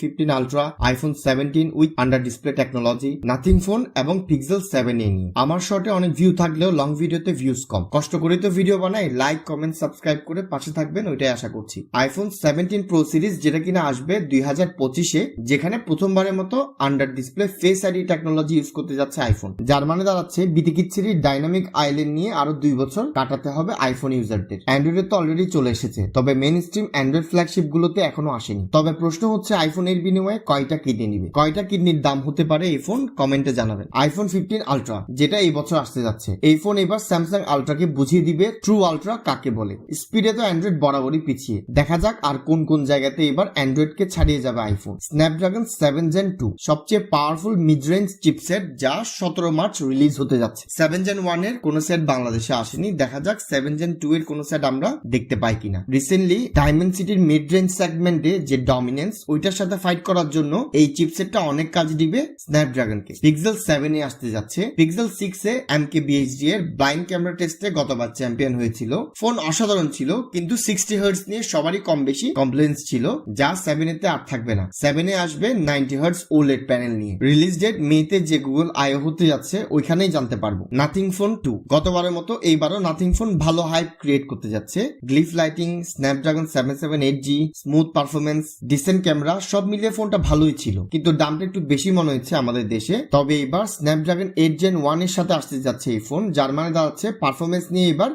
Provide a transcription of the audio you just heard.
15 ultra, iPhone 17 with under display technology, nothing phone এবং pixel 7 এ নিয়ে। আমার শর্টে অনেক ভিউ থাকলেও লং ভিডিওতে ভিউজ কম। কষ্ট করে তো ভিডিও বানাই, লাইক কমেন্ট সাবস্ক্রাইব করে পাশে থাকবেন, ওইটাই আশা করছি। আইফোন 17 প্রো সিরিজ যেটা কিনা আসবে 2025-এ, যেখানে প্রথমবারের মতো under display face ID technology use করতে যাচ্ছে আইফোন, যার মানে দাঁড়াচ্ছে বিতিকিচ্ছিরি ডাইনামিক আইল্যান্ড নিয়ে আরো 2 বছর কাটাতে হবে আইফোন ইউজারদের। অ্যান্ড্রয়েডে তো অলরেডি চলে এসেছে, তবে মেইন স্ট্রিম অ্যান্ড্রয়েড ফ্ল্যাগশিপ গুলোতে এখনো আসেনি। তবে প্রশ্ন হচ্ছে আইফোনের বিনিময়ে কয়টা কিডনি নিবে, কয়টা কিডনির দাম হতে পারে এই ফোন, কমেন্টে জানাবেন। আইফোন 15 আলট্রা যেটা এই বছর আসতে যাচ্ছে, এই ফোন এবার স্যামসাং আলট্রাকে বুঝিয়ে দিবে ট্রু আলট্রা কাকে বলে। স্পিডে তো অ্যান্ড্রয়েড বরাবরই পিছিয়ে, দেখা যাক আর কোন কোন জায়গাতে এবার অ্যান্ড্রয়েডকে ছাড়িয়ে যাবে আইফোন। স্ন্যাপড্রাগন 7 Gen 2 সবচেয়ে পাওয়ারফুল মিড রেঞ্জ চিপসেট, যা 17 মার্চ রিলিজ হতে যাচ্ছে। 7 Gen 1 এর কোন সেট বাংলাদেশে আসেনি, দেখা যাক 7 Gen 2 এর কোন সেট আমরা দেখতে পাই কিনা। রিসেন্টলি ডায়মেনসিটির মিড রেঞ্জ সেগমেন্টে যে ডমিনেন্স, ওইটার সাথে ফাইট করার জন্য এই চিপসেটটা অনেক কাজ দিবে স্ন্যাপড্রাগনকে। পিক্সেল 7 এ আসতে যাচ্ছে। পিক্সেল 6 এ MKBHD এর ব্লাইন্ড ক্যামেরা টেস্টে গতবার চ্যাম্পিয়ন হয়েছিল। ফোন অসাধারণ ছিল, কিন্তু 60 হার্টজ নিয়ে সবারই কম বেশি কমপ্লেন্স ছিল, যা 7 এতে আর থাকবে না। 7 এ আসবে 90 হার্টজ OLED প্যানেল নিয়ে। রিলিজ ডেট মেতে যে গুগল আইও হতে যাচ্ছে ওইখানেই জানতে পারবো। নাথিং ফোন 2 গতবারের মতো এইবারও নাথিং ফোন ভালো হাইপ ক্রিয়েট করতে যাচ্ছে। Glyph lighting, Snapdragon 778G, smooth performance, decent camera, সব মিলিয়ে ফোনটা ভালোই ছিল, কিন্তু দামটা একটু বেশি মনে হচ্ছে আমাদের দেশে। তবে এবার স্ন্যাপড্রাগন 8 Gen 1 এর সাথে আসতে যাচ্ছে এই ফোন, যার মানে দাঁড়াচ্ছে পারফরমেন্স নিয়ে এবার